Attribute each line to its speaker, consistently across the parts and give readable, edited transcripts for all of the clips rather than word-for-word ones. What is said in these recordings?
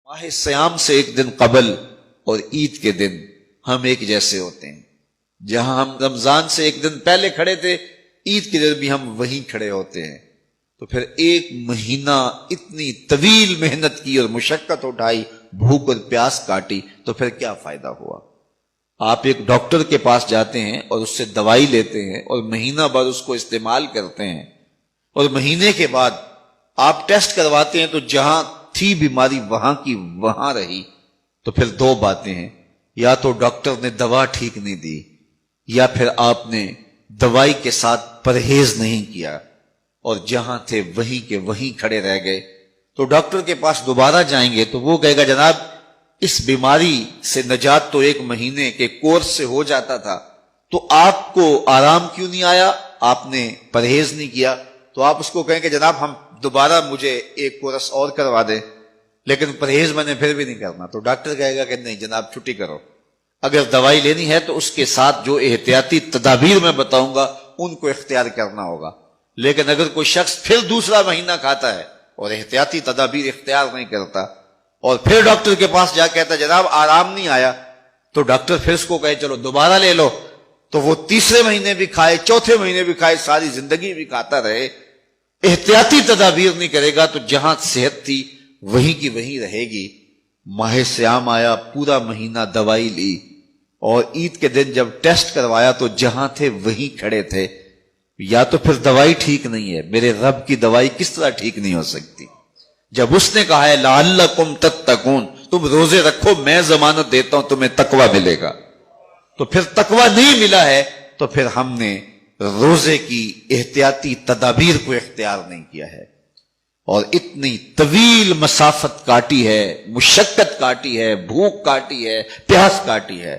Speaker 1: ماہ سیام سے ایک دن قبل اور عید کے دن ہم ایک جیسے ہوتے ہیں. جہاں ہم رمضان سے ایک دن پہلے کھڑے تھے، عید کے دن بھی ہم وہیں کھڑے ہوتے ہیں. تو پھر ایک مہینہ اتنی طویل محنت کی اور مشقت اٹھائی، بھوک اور پیاس کاٹی، تو پھر کیا فائدہ ہوا؟ آپ ایک ڈاکٹر کے پاس جاتے ہیں اور اس سے دوائی لیتے ہیں اور مہینہ بعد اس کو استعمال کرتے ہیں، اور مہینے کے بعد آپ ٹیسٹ کرواتے ہیں تو جہاں تھی بیماری وہاں کی وہاں رہی. تو پھر دو باتیں ہیں، یا تو ڈاکٹر نے دوا ٹھیک نہیں دی، یا پھر آپ نے دوائی کے ساتھ پرہیز نہیں کیا اور جہاں تھے وہیں کے وہیں کھڑے رہ گئے. تو ڈاکٹر کے پاس دوبارہ جائیں گے تو وہ کہے گا جناب اس بیماری سے نجات تو ایک مہینے کے کورس سے ہو جاتا تھا، تو آپ کو آرام کیوں نہیں آیا؟ آپ نے پرہیز نہیں کیا. تو آپ اس کو کہیں کہ جناب ہم دوبارہ مجھے ایک کورس اور کروا دیں، لیکن پرہیز میں نے پھر بھی نہیں کرنا. تو ڈاکٹر کہے گا کہ نہیں جناب چھٹی کرو. اگر دوائی لینی ہے تو اس کے ساتھ جو احتیاطی تدابیر میں بتاؤں گا ان کو اختیار کرنا ہوگا. لیکن اگر کوئی شخص پھر دوسرا مہینہ کھاتا ہے اور احتیاطی تدابیر اختیار نہیں کرتا اور پھر ڈاکٹر کے پاس جا کہتا ہے جناب آرام نہیں آیا، تو ڈاکٹر پھر اس کو کہے چلو دوبارہ لے لو، تو وہ تیسرے مہینے بھی کھائے، چوتھے مہینے بھی کھائے، ساری زندگی بھی کھاتا رہے. احتیاطی تدابیر نہیں کرے گا تو جہاں صحت تھی وہیں کی وہیں رہے گی. ماہ سیام آیا، پورا مہینہ دوائی لی، اور عید کے دن جب ٹیسٹ کروایا تو جہاں تھے وہیں کھڑے تھے. یا تو پھر دوائی ٹھیک نہیں ہے. میرے رب کی دوائی کس طرح ٹھیک نہیں ہو سکتی؟ جب اس نے کہا ہے لعلکم تتقون، تم روزے رکھو میں ضمانت دیتا ہوں تمہیں تقوی ملے گا، تو پھر تقوی نہیں ملا ہے تو پھر ہم نے روزے کی احتیاطی تدابیر کو اختیار نہیں کیا ہے، اور اتنی طویل مسافت کاٹی ہے، مشقت کاٹی ہے، بھوک کاٹی ہے، پیاس کاٹی ہے.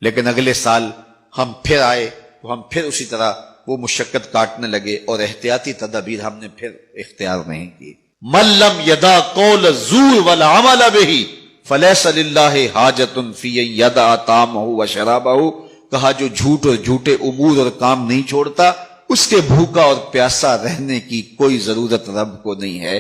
Speaker 1: لیکن اگلے سال ہم پھر آئے تو ہم پھر اسی طرح وہ مشقت کاٹنے لگے اور احتیاطی تدابیر ہم نے پھر اختیار نہیں کی. من لم یدع قول الزور والعمل به فلیس للہ حاجۃ فی ان یدع طعامہ وشرابہ. کہا جو جھوٹ اور جھوٹے امور اور کام نہیں چھوڑتا اس کے بھوکا اور پیاسا رہنے کی کوئی ضرورت رب کو نہیں ہے.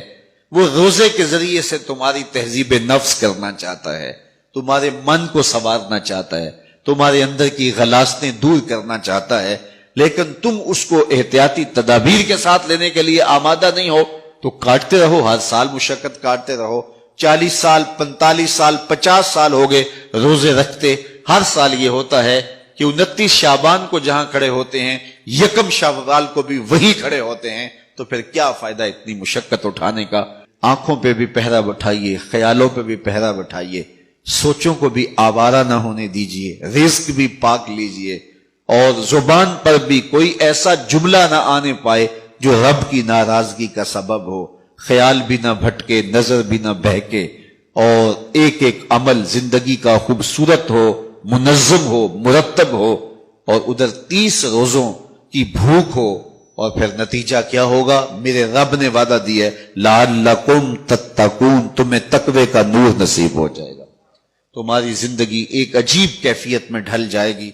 Speaker 1: وہ روزے کے ذریعے سے تمہاری تہذیب نفس کرنا چاہتا ہے، تمہارے من کو سنوارنا چاہتا ہے، تمہارے اندر کی غلاظتیں دور کرنا چاہتا ہے، لیکن تم اس کو احتیاطی تدابیر کے ساتھ لینے کے لیے آمادہ نہیں ہو تو کاٹتے رہو، ہر سال مشقت کاٹتے رہو. 40 سال 45 سال 50 سال ہو گئے روزے رکھتے. ہر سال یہ ہوتا ہے کہ 29 شعبان کو جہاں کھڑے ہوتے ہیں 1 شوال کو بھی وہی کھڑے ہوتے ہیں. تو پھر کیا فائدہ اتنی مشقت اٹھانے کا؟ آنکھوں پہ بھی پہرا بٹھائیے، خیالوں پہ بھی پہرا بٹھائیے، سوچوں کو بھی آوارہ نہ ہونے دیجئے، رزق بھی پاک لیجئے، اور زبان پر بھی کوئی ایسا جملہ نہ آنے پائے جو رب کی ناراضگی کا سبب ہو. خیال بھی نہ بھٹکے، نظر بھی نہ بہکے، اور ایک ایک عمل زندگی کا خوبصورت ہو، منظم ہو، مرتب ہو. اور ادھر 30 روزوں کی بھوک ہو، اور پھر نتیجہ کیا ہوگا؟ میرے رب نے وعدہ دیا ہے لعلکم تتقون، تمہیں تقوی کا نور نصیب ہو جائے گا، تمہاری زندگی ایک عجیب کیفیت میں ڈھل جائے گی.